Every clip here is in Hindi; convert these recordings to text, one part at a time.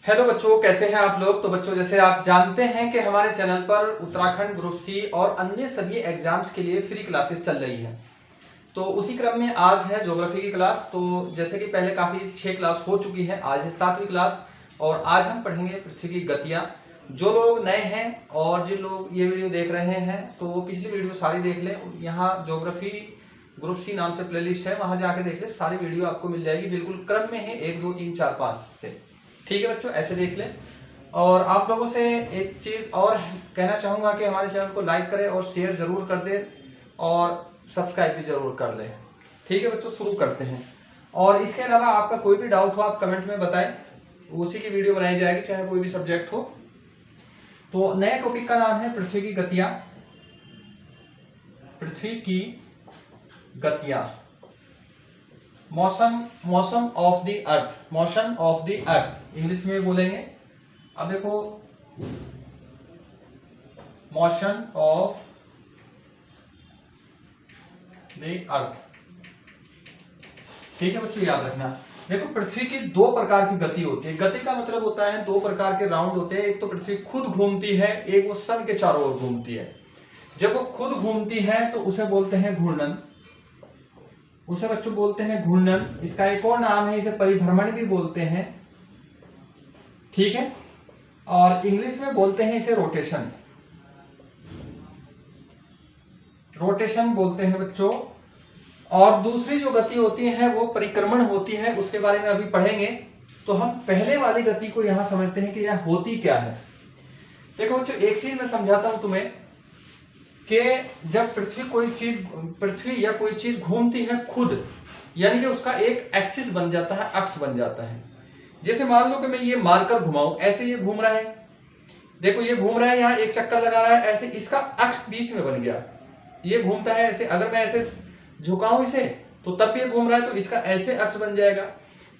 हेलो बच्चों, कैसे हैं आप लोग। तो बच्चों, जैसे आप जानते हैं कि हमारे चैनल पर उत्तराखंड ग्रुप सी और अन्य सभी एग्जाम्स के लिए फ्री क्लासेस चल रही हैं। तो उसी क्रम में आज है ज्योग्राफी की क्लास। तो जैसे कि पहले काफ़ी 6 क्लास हो चुकी है, आज है 7वीं क्लास और आज हम पढ़ेंगे पृथ्वी की गतियाँ। जो लोग नए हैं और जिन लोग ये वीडियो देख रहे हैं तो वो पिछली वीडियो सारी देख लें। यहाँ ज्योग्राफी ग्रुप सी नाम से प्लेलिस्ट है, वहाँ जाके देख लें, सारी वीडियो आपको मिल जाएगी, बिल्कुल क्रम में है 1 2 3 4 5 से। ठीक है बच्चों, ऐसे देख लें। और आप लोगों से एक चीज़ और कहना चाहूँगा कि हमारे चैनल को लाइक करें और शेयर ज़रूर कर दें और सब्सक्राइब भी ज़रूर कर लें। ठीक है बच्चों, शुरू करते हैं। और इसके अलावा आपका कोई भी डाउट हो आप कमेंट में बताएं, उसी की वीडियो बनाई जाएगी, चाहे कोई भी सब्जेक्ट हो। तो नए टॉपिक का नाम है पृथ्वी की गतियाँ। पृथ्वी की गतियाँ, motion of the earth, motion of the earth इंग्लिश में बोलेंगे। अब देखो, मोशन ऑफ द अर्थ। ठीक है बच्चों, याद रखना। देखो, पृथ्वी की 2 प्रकार की गति होती है। गति का मतलब होता है 2 प्रकार के राउंड होते हैं। एक तो पृथ्वी खुद घूमती है, एक वो सन के चारों ओर घूमती है। जब वो खुद घूमती है तो उसे बोलते हैं घूर्णन, उसे बच्चों बोलते हैं घूर्णन। इसका एक और नाम है, इसे परिभ्रमण भी बोलते हैं। ठीक है, और इंग्लिश में बोलते हैं इसे रोटेशन, रोटेशन बोलते हैं बच्चों। और दूसरी जो गति होती है वो परिक्रमण होती है, उसके बारे में अभी पढ़ेंगे। तो हम पहले वाली गति को यहां समझते हैं कि यह होती क्या है। देखो बच्चों, एक चीज मैं समझाता हूं तुम्हें कि जब पृथ्वी या कोई चीज घूमती है खुद, यानी कि उसका एक एक्सिस बन जाता है, अक्ष बन जाता है। जैसे मान लो कि मैं ये मार्कर घुमाऊं, ऐसे ये घूम रहा है, देखो ये घूम रहा है, यहाँ एक चक्कर लगा रहा है, ऐसे इसका अक्ष बीच में बन गया, ये घूमता है ऐसे। अगर मैं ऐसे झुकाऊं इसे तो तब भी ये घूम रहा है, तो इसका ऐसे अक्ष बन जाएगा।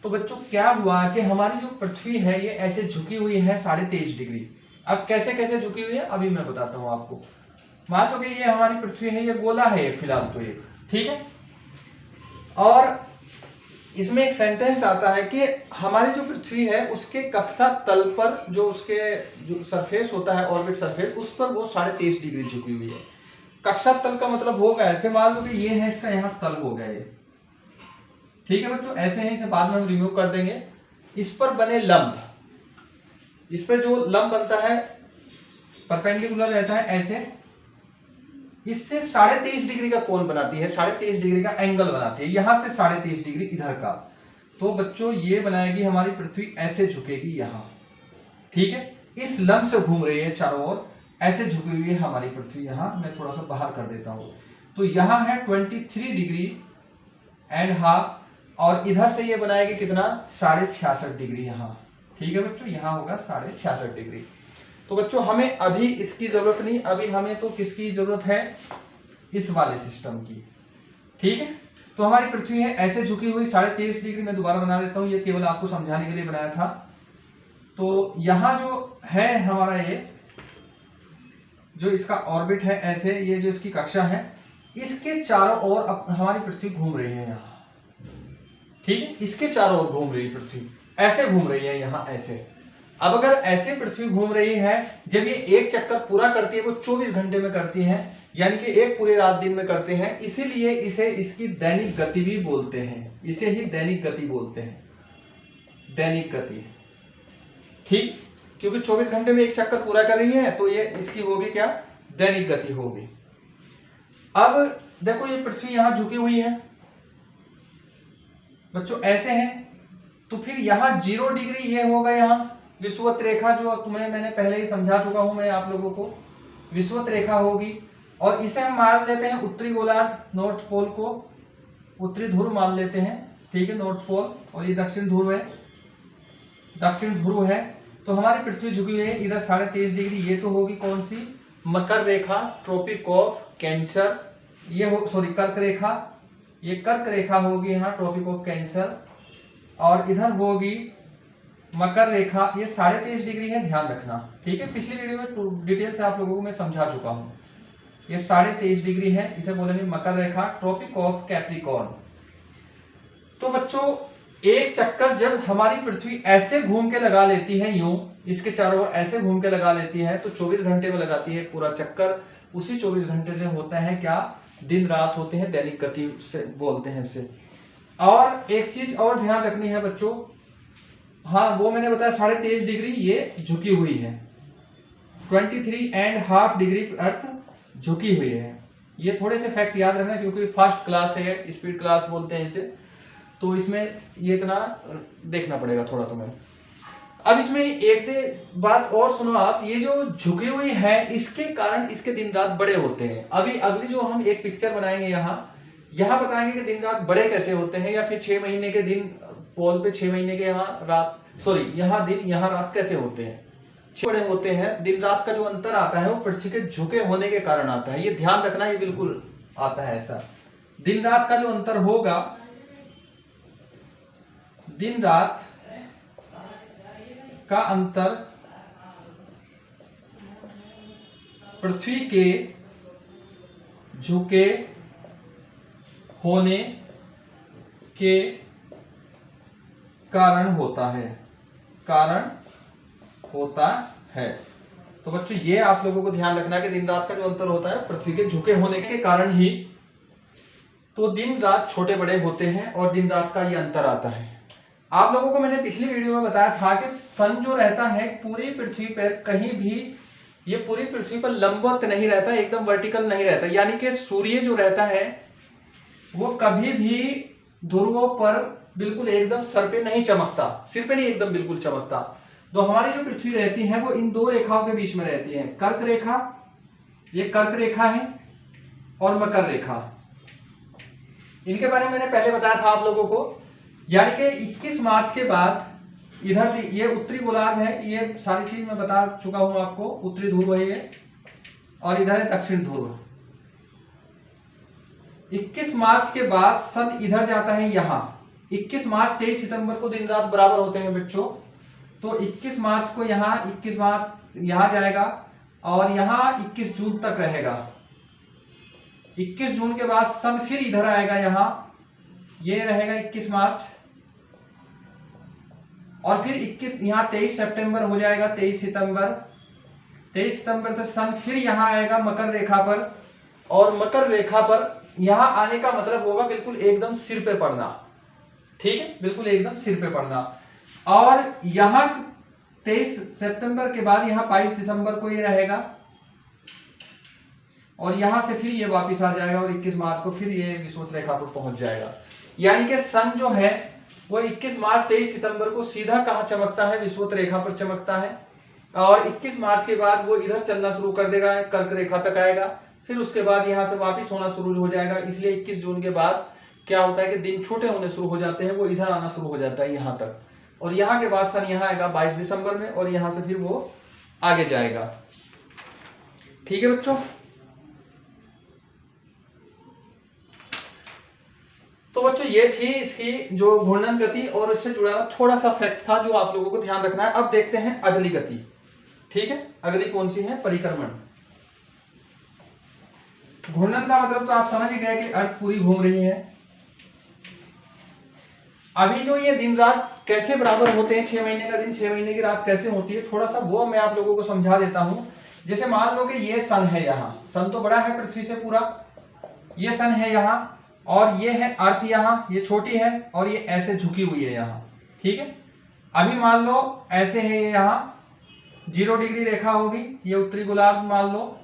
तो बच्चों क्या हुआ कि हमारी जो पृथ्वी है ये ऐसे झुकी हुई है 23.5 डिग्री। अब कैसे कैसे झुकी हुई है अभी मैं बताता हूं आपको। मान लो कि ये हमारी पृथ्वी है, ये गोला है फिलहाल तो ये, ठीक है। और इसमें एक सेंटेंस आता है कि हमारी जो पृथ्वी है उसके कक्षा तल पर जो सरफेस होता है, ऑर्बिट सरफेस, उस पर वो 23.5 डिग्री झुकी हुई है। कक्षा तल का मतलब होगा, ऐसे मान लो कि ये है, इसका यहाँ तल हो गया ये। ठीक है बच्चों, ऐसे है, इसे बाद में हम रिमूव कर देंगे। इस पर बने लंब, इस पर जो लंब बनता है परपेंडिकुलर रहता है ऐसे, इससे 23.5 डिग्री का कोण बनाती है, 23.5 डिग्री का एंगल बनाती है, यहां से 23.5 डिग्री इधर का। तो बच्चों ये बनाएगी हमारी पृथ्वी, ऐसे झुकेगी यहां। ठीक है, इस लंब से घूम रही है चारों ओर, ऐसे झुकी हुई है हमारी पृथ्वी। यहां मैं थोड़ा सा बाहर कर देता हूं, तो यहां है 23 डिग्री एंड हाफ, और इधर से ये बनाएगी कितना, 66.5 डिग्री यहां। ठीक है बच्चों, यहां होगा 66.5 डिग्री। तो बच्चों हमें अभी इसकी जरूरत नहीं, अभी हमें तो किसकी जरूरत है, इस वाले सिस्टम की। ठीक है, तो हमारी पृथ्वी है ऐसे झुकी हुई 23.5 डिग्री। मैं दोबारा बना देता हूं, ये केवल आपको समझाने के लिए बनाया था। तो यहां जो है हमारा ये जो इसका ऑर्बिट है ऐसे, ये जो इसकी कक्षा है, इसके चारों ओर हमारी पृथ्वी घूम रही है यहाँ। ठीक है, इसके चारों ओर घूम रही है पृथ्वी, ऐसे घूम रही है यहाँ ऐसे। अब अगर ऐसे पृथ्वी घूम रही है, जब ये एक चक्कर पूरा करती है वो 24 घंटे में करती है, यानी कि एक पूरे रात दिन में करते हैं, इसीलिए इसे इसकी दैनिक गति भी बोलते हैं। इसे ही दैनिक गति बोलते हैं, दैनिक गति। ठीक, क्योंकि 24 घंटे में एक चक्कर पूरा कर रही है, तो ये इसकी होगी क्या, दैनिक गति होगी। अब देखो ये पृथ्वी यहां झुकी हुई है बच्चों, ऐसे है, तो फिर यहां 0 डिग्री ये होगा, यहां विषुवत रेखा, जो तुम्हें मैंने पहले ही समझा चुका हूं मैं आप लोगों को, विषुवत रेखा होगी। और इसे हम मान लेते हैं उत्तरी गोलार्ध, नॉर्थ पोल को उत्तरी ध्रुव मान लेते हैं। ठीक है, नॉर्थ पोल, और ये दक्षिण ध्रुव है, दक्षिण ध्रुव है। तो हमारी पृथ्वी झुकी हुई है इधर 23.5 डिग्री। ये तो होगी कौन सी, मकर रेखा, ट्रॉपिक ऑफ कैंसर, ये हो सॉरी कर्क रेखा, ये कर्क रेखा होगी यहाँ, ट्रॉपिक ऑफ कैंसर। और इधर होगी मकर रेखा, ये 23.5 डिग्री है, ध्यान रखना। ठीक है, पिछली वीडियो में डिटेल से आप लोगों को मैं समझा चुका हूं। ये 23.5 डिग्री है, इसे बोलेंगे मकर रेखा, ट्रॉपिक ऑफ कैप्रिकॉर्न। तो बच्चों एक चक्कर जब हमारी पृथ्वी ऐसे घूम के लगा लेती है, यूं इसके चारों ओर ऐसे घूम के लगा लेती है, तो 24 घंटे में लगाती है पूरा चक्कर। उसी 24 घंटे से होता है क्या, दिन रात होते हैं, दैनिक गति से बोलते हैं इसे। और एक चीज और ध्यान रखनी है बच्चों, हाँ वो मैंने बताया 23.5 डिग्री ये झुकी हुई है, 23.5 डिग्री अर्थ झुकी हुई है। ये थोड़े से फैक्ट याद रखना क्योंकि फर्स्ट क्लास है, स्पीड क्लास बोलते हैं इसे, तो इसमें ये इतना देखना पड़ेगा थोड़ा तुम्हें। अब इसमें एक बात और सुनो आप, ये जो झुकी हुई है इसके कारण इसके दिन रात बड़े होते हैं। अभी अगली जो हम एक पिक्चर बनाएंगे यहाँ बताएंगे कि दिन रात बड़े कैसे होते हैं, या फिर 6 महीने के दिन पोल पे 6 महीने के यहाँ रात, सॉरी यहाँ दिन यहाँ रात कैसे होते हैं, बड़े होते हैं। दिन रात का जो अंतर आता है वो पृथ्वी के झुके होने के कारण आता है, ये ध्यान रखना, ये बिल्कुल आता है ऐसा। दिन रात का जो अंतर होगा, दिन रात का अंतर पृथ्वी के झुके होने के कारण होता है, तो बच्चों ये आप लोगों को ध्यान रखना है कि दिन रात का जो अंतर होता है पृथ्वी के झुके होने के कारण ही तो दिन रात छोटे बड़े होते हैं और दिन रात का ये अंतर आता है। आप लोगों को मैंने पिछली वीडियो में बताया था कि सन जो रहता है पूरी पृथ्वी पर कहीं भी, ये पूरी पृथ्वी पर लंबवत नहीं रहता, एकदम वर्टिकल नहीं रहता, यानी कि सूर्य जो रहता है वो कभी भी ध्रुवों पर बिल्कुल एकदम सर पे नहीं चमकता, सिर पे नहीं एकदम बिल्कुल चमकता। तो हमारी जो पृथ्वी रहती है वो इन दो रेखाओं के बीच में रहती है, कर्क रेखा, ये कर्क रेखा है, और मकर रेखा। इनके बारे में मैंने पहले बताया था आप लोगों को, यानी कि 21 मार्च के बाद इधर ये उत्तरी गोलार्ध है, ये सारी चीज मैं बता चुका हूं आपको, उत्तरी ध्रुव है ये, और इधर है दक्षिण ध्रुव। 21 मार्च के बाद सन इधर जाता है यहाँ, 21 मार्च 23 सितंबर को दिन रात बराबर होते हैं बच्चों, तो 21 मार्च को यहाँ, 21 मार्च यहाँ जाएगा और यहाँ 21 जून तक रहेगा। 21 जून के बाद सन फिर इधर आएगा, यहाँ ये रहेगा 21 मार्च, और फिर 21 यहाँ 23 सितंबर हो जाएगा, 23 सितंबर से सन फिर यहाँ आएगा मकर रेखा पर, और मकर रेखा पर यहाँ आने का मतलब होगा बिल्कुल एकदम सिर पे पड़ना, ठीक है, बिल्कुल एकदम सिर पे पड़ना। और यहाँ 23 सितंबर के बाद यहाँ 22 दिसंबर को ये रहेगा, और यहां से फिर ये वापस आ जाएगा और 21 मार्च को फिर ये विषुवत रेखा पर पहुंच जाएगा। यानी कि सन जो है वो 21 मार्च 23 सितंबर को सीधा कहां चमकता है, विषुवत रेखा पर चमकता है, और 21 मार्च के बाद वो इधर चलना शुरू कर देगा, कर्क रेखा तक आएगा, फिर उसके बाद यहाँ से वापस होना शुरू हो जाएगा। इसलिए 21 जून के बाद क्या होता है कि दिन छोटे होने शुरू हो जाते हैं, वो इधर आना शुरू हो जाता है यहाँ तक, और यहाँ के बाद सन यहाँ आएगा 22 दिसंबर में, और यहाँ से फिर वो आगे जाएगा। ठीक है बच्चों, तो बच्चों ये थी इसकी जो घूर्णन गति और इससे जुड़ा हुआ थोड़ा सा फैक्ट था जो आप लोगों को ध्यान रखना है। अब देखते हैं अगली गति, ठीक है, अगली कौन सी है, परिक्रमण। घूर्णन का मतलब तो आप समझ ही गए कि अर्थ पूरी घूम रही है। अभी जो ये दिन रात कैसे बराबर होते हैं, 6 महीने का दिन 6 महीने की रात कैसे होती है, थोड़ा सा वो मैं आप लोगों को समझा देता हूं। जैसे मान लो कि ये सन है, यहाँ सन तो बड़ा है पृथ्वी से पूरा, ये सन है यहाँ, और ये है अर्थ यहाँ, ये छोटी है और ये ऐसे झुकी हुई है यहाँ, ठीक है। अभी मान लो ऐसे है ये यहाँ 0 डिग्री रेखा होगी, ये उत्तरी गोलार्ध मान लो,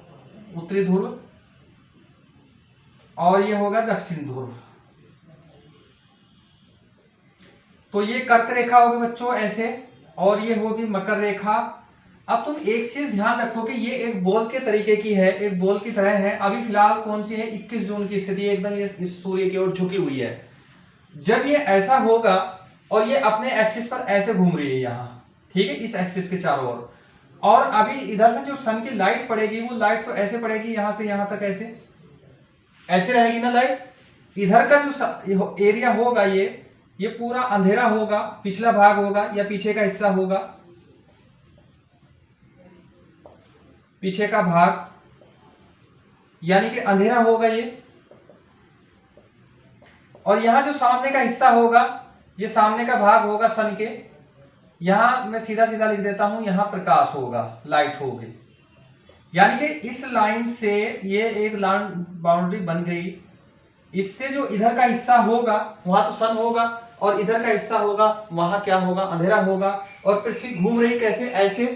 उत्तरी ध्रुव, और ये होगा दक्षिण ध्रुव। तो ये कर्क रेखा होगी बच्चों ऐसे, और ये होगी मकर रेखा। अब तुम एक चीज ध्यान रखो कि ये एक बॉल के तरीके की है, एक बॉल की तरह है। अभी फिलहाल कौन सी है, 21 जून की स्थिति, एकदम ये इस सूर्य की ओर झुकी हुई है। जब ये ऐसा होगा और ये अपने एक्सिस पर ऐसे घूम रही है यहाँ, ठीक है, इस एक्सिस के चारों ओर, और अभी इधर से जो सन की लाइट पड़ेगी वो लाइट तो ऐसे पड़ेगी, यहाँ से यहाँ तक ऐसे रहेगी ना लाइट। इधर का जो एरिया होगा ये पूरा अंधेरा होगा, पिछला भाग होगा या पीछे का हिस्सा होगा, पीछे का भाग, यानी कि अंधेरा होगा ये, और यहां जो सामने का हिस्सा होगा ये सामने का भाग होगा सन के, यहां मैं सीधा सीधा लिख देता हूं, यहां प्रकाश होगा, लाइट होगी। यानी कि इस लाइन से ये एक लाइन बाउंड्री बन गई, इससे जो इधर का हिस्सा होगा वहां तो सन होगा, और इधर का हिस्सा होगा वहां क्या होगा, अंधेरा होगा। और पृथ्वी घूम रही कैसे, ऐसे।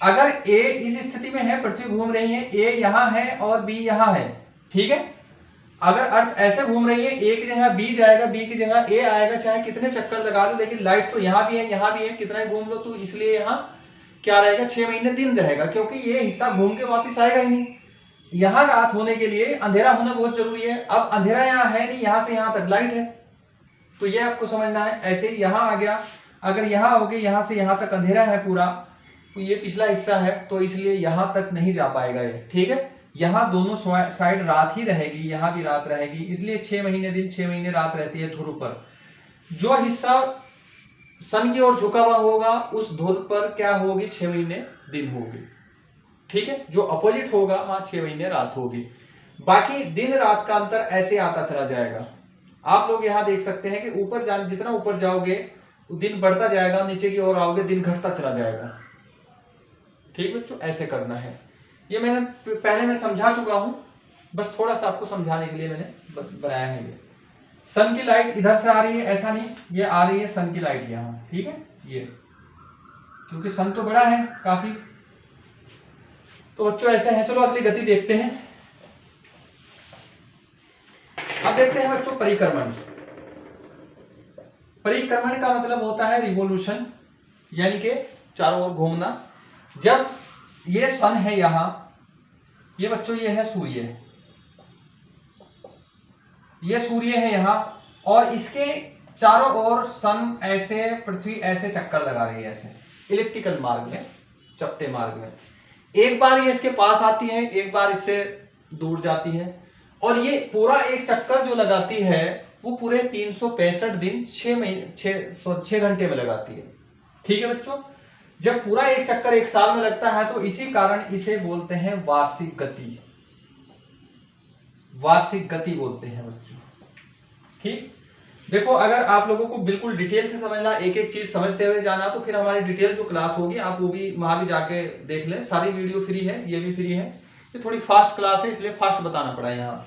अगर ए इस स्थिति में है, पृथ्वी घूम रही है, ए यहां है और बी यहां है, ठीक है। अगर अर्थ ऐसे घूम रही है, ए की जगह बी जाएगा, बी की जगह ए आएगा, चाहे कितने चक्कर लगा लो, लेकिन लाइट तो यहाँ भी है, यहाँ भी है, कितना ही घूम लो, तो इसलिए यहाँ क्या रहेगा, 6 महीने दिन रहेगा, क्योंकि ये हिस्सा घूम के वापिस आएगा ही नहीं। यहाँ रात होने के लिए अंधेरा होना बहुत जरूरी है। अब अंधेरा यहाँ है नहीं, यहाँ से यहाँ तक लाइट है, तो ये आपको समझना है। ऐसे ही यहाँ आ गया, अगर यहाँ हो गया, यहाँ से यहाँ तक अंधेरा है पूरा, तो ये पिछला हिस्सा है, तो इसलिए यहाँ तक नहीं जा पाएगा ये, ठीक है। यहाँ दोनों साइड रात ही रहेगी, यहाँ भी रात रहेगी, इसलिए 6 महीने दिन 6 महीने रात रहती है ध्रुव पर। जो हिस्सा सन की ओर झुका हुआ होगा उस ध्रुव पर क्या होगी, 6 महीने दिन होगी, ठीक है। जो अपोजिट होगा वहां 6 महीने रात होगी। बाकी दिन रात का अंतर ऐसे आता चला जाएगा। आप लोग यहाँ देख सकते हैं कि ऊपर जाने, जितना ऊपर जाओगे दिन बढ़ता जाएगा, नीचे की ओर आओगे दिन घटता चला जाएगा, ठीक बच्चों। ऐसे करना है, ये मैंने पहले मैं समझा चुका हूं, बस थोड़ा सा आपको समझाने के लिए मैंने बनाया है। ये सन की लाइट इधर से आ रही है, ऐसा नहीं, ये आ रही है सन की लाइट यहाँ, ठीक है। ये क्योंकि सन तो बड़ा है काफी, तो बच्चों ऐसे है। चलो अगली गति देखते हैं। अब देखते हैं बच्चों परिक्रमण। परिक्रमण का मतलब होता है रिवोल्यूशन, यानी कि चारों ओर घूमना। जब ये सन है यहां, ये बच्चों ये है सूर्य, ये सूर्य है यहां, और इसके चारों ओर सन ऐसे, पृथ्वी ऐसे चक्कर लगा रही है, ऐसे इलिप्टिकल मार्ग में, चपटे मार्ग में। एक बार ये इसके पास आती है, एक बार इससे दूर जाती है, और ये पूरा एक चक्कर जो लगाती है वो पूरे 365 दिन 6 घंटे में लगाती है, ठीक है बच्चों। जब पूरा एक चक्कर एक साल में लगता है तो इसी कारण इसे बोलते हैं वार्षिक गति, वार्षिक गति बोलते हैं बच्चों, ठीक। देखो अगर आप लोगों को बिल्कुल डिटेल से समझना, एक एक चीज समझते हुए जाना, तो फिर हमारी डिटेल जो क्लास होगी आप वो भी वहां भी जाके देख लें। सारी वीडियो फ्री है, ये भी फ्री है। ये थोड़ी फास्ट क्लास है इसलिए फास्ट बताना पड़ा यहाँ।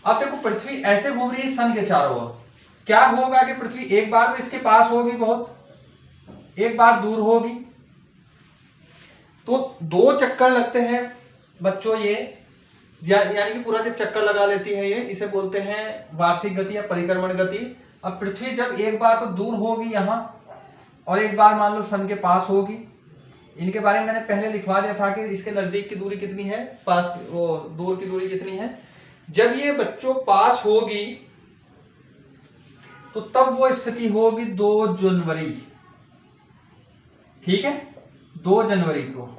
अब देखो पृथ्वी ऐसे घूम रही है सन के चारों ओर, क्या होगा कि पृथ्वी एक बार तो इसके पास होगी बहुत, एक बार दूर होगी, तो 2 चक्कर लगते हैं बच्चों ये, यानी कि पूरा जब चक्कर लगा लेती है ये, इसे बोलते हैं वार्षिक गति या परिक्रमण गति। अब पृथ्वी जब एक बार तो दूर होगी यहाँ, और एक बार मान लो सन के पास होगी। इनके बारे में मैंने पहले लिखवा दिया था कि इसके नजदीक की दूरी कितनी है, पास वो दूर की दूरी कितनी है। जब ये बच्चों पास होगी तो तब वो स्थिति होगी 2 जनवरी, ठीक है। 2 जनवरी को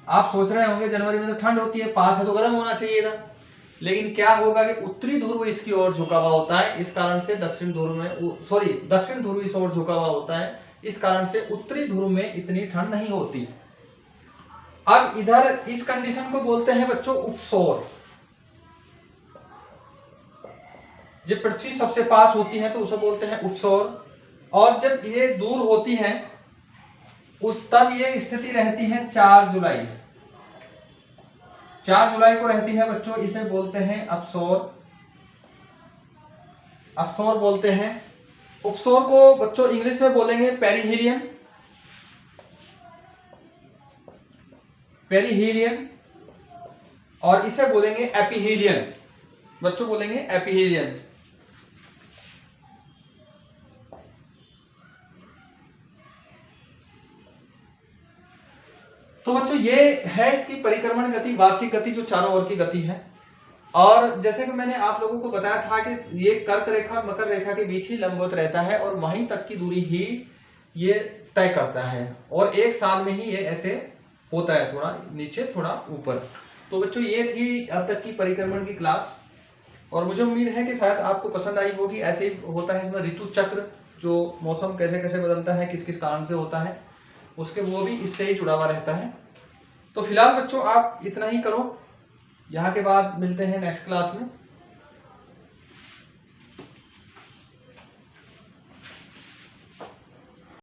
आप सोच रहे होंगे जनवरी में तो ठंड होती है, पास है तो गर्म होना चाहिए था, लेकिन क्या होगा कि उत्तरी ध्रुव इसकी ओर झुका हुआ होता है, इस कारण से दक्षिण ध्रुव में, दक्षिण ध्रुव इस ओर झुका हुआ होता है, इस कारण से उत्तरी ध्रुव में इतनी ठंड नहीं होती। अब इधर इस कंडीशन को बोलते हैं बच्चों उपसौर। जब पृथ्वी सबसे पास होती है तो उसे बोलते हैं उपसौर, और जब ये दूर होती है तब ये स्थिति रहती है 4 जुलाई, 4 जुलाई को रहती है बच्चों, इसे बोलते हैं अपसौर, अपसौर बोलते हैं। उपसौर को बच्चों इंग्लिश में बोलेंगे पेरिहीलियन, पेरिहीलियन, और इसे बोलेंगे एपिहीलियन, बच्चों बोलेंगे एपिहीलियन। तो बच्चों ये है इसकी परिक्रमण गति, वार्षिक गति, जो चारों ओर की गति है। और जैसे कि मैंने आप लोगों को बताया था कि ये कर्क रेखा और मकर रेखा के बीच ही लंबवत रहता है, और वहीं तक की दूरी ही ये तय करता है, और एक साल में ही ये ऐसे होता है, थोड़ा नीचे थोड़ा ऊपर। तो बच्चों ये थी अब तक की परिक्रमण की क्लास, और मुझे उम्मीद है कि शायद आपको पसंद आई होगी। ऐसे ही होता है इसमें ऋतु चक्र, जो मौसम कैसे कैसे बदलता है, किस किस कारण से होता है, उसके वो भी इससे ही जुड़ा हुआ रहता है। तो फिलहाल बच्चों आप इतना ही करो, यहाँ के बाद मिलते हैं नेक्स्ट क्लास में।